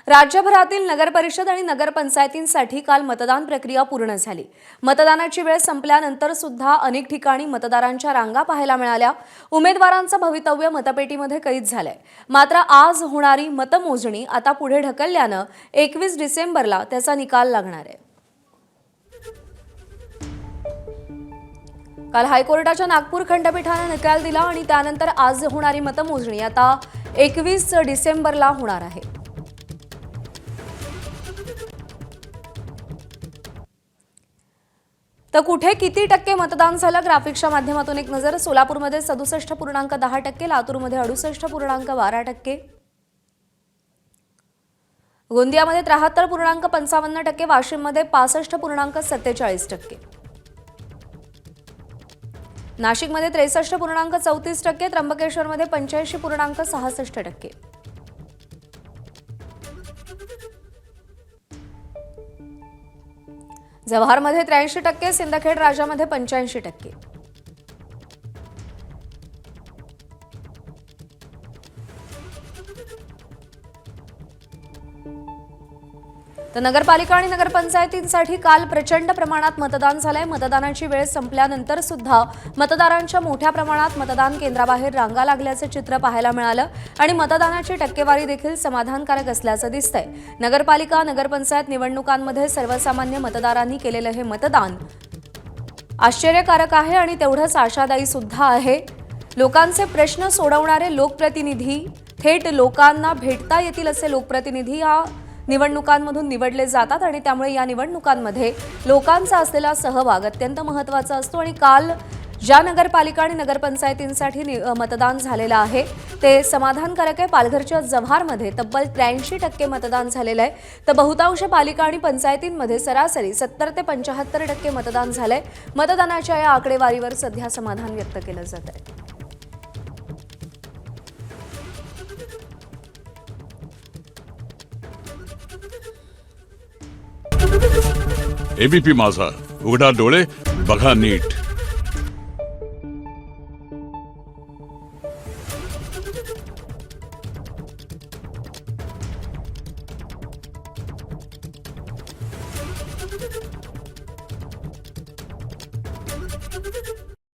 राज्यभरातील नगरपरिषद आणि नगरपंचायतींसाठी काल मतदान प्रक्रिया पूर्ण झाली। मतदानाची वेळ संपल्यानंतर सुद्धा अनेक ठिकाणी मतदारांच्या रांगा पाहायला मिळाल्या। उमेदवारांचं भवितव्य मतपेटीमध्ये कैद झालंय। मात्र आज होणारी मतमोजणी आता पुढे ढकलल्यानं 21 डिसेंबरला त्याचा निकाल लागणार आहे। काल हायकोर्टाच्या नागपूर खंडपीठाने निकाल दिला आणि त्यानंतर आज होणारी मतमोजणी आता 21 डिसेंबरला होणार आहे। तर कुठे किती टक्के मतदान झालं ग्राफिक्सच्या माध्यमातून एक नजर। सोलापूरमध्ये 67.10%, लातूरमध्ये 68.12%, गोंदियामध्ये 73.55%, वाशिममध्ये 65.47%, नाशिकमध्ये 63.34%, त्र्यंबकेश्वरमध्ये 85.66%, जव्हारमध्ये 83%, सिंदखेड राजामध्ये 85%। तर नगरपालिका आणि नगरपंचायतींसाठी काल प्रचंड प्रमाणात मतदान झालंय। मतदानाची वेळ संपल्यानंतर सुद्धा मतदारांच्या मोठ्या प्रमाणात मतदान केंद्राबाहेर रांगा लागल्याचं चित्र पाहायला मिळालं आणि मतदानाची टक्केवारी देखील समाधानकारक असल्याचं दिसतंय। नगरपालिका नगरपंचायत निवडणुकांमध्ये सर्वसामान्य मतदारांनी केलेलं हे मतदान आश्चर्यकारक आहे आणि तेवढंच आशादायी सुद्धा आहे। लोकांचे प्रश्न सोडवणारे लोकप्रतिनिधी, थेट लोकांना भेटता येतील असे लोकप्रतिनिधी या निवडणुकांमधून निवडले जातात आणि त्यामुळे या निवडणुकांमध्ये लोकांचा असलेला सहभाग अत्यंत महत्त्वाचा असतो। आणि काल ज्या नगरपालिका आणि नगरपंचायतींसाठी मतदान झालेलं आहे ते समाधानकारक आहे। पालघरच्या जव्हारमध्ये तब्बल 83% मतदान झालेलं आहे, तर बहुतांश पालिका आणि पंचायतींमध्ये सरासरी 70 ते 75% मतदान झालंय। मतदानाच्या या आकडेवारीवर सध्या समाधान व्यक्त केलं जात आहे। एबीपी माझा, उघडा डोळे बघा नीट।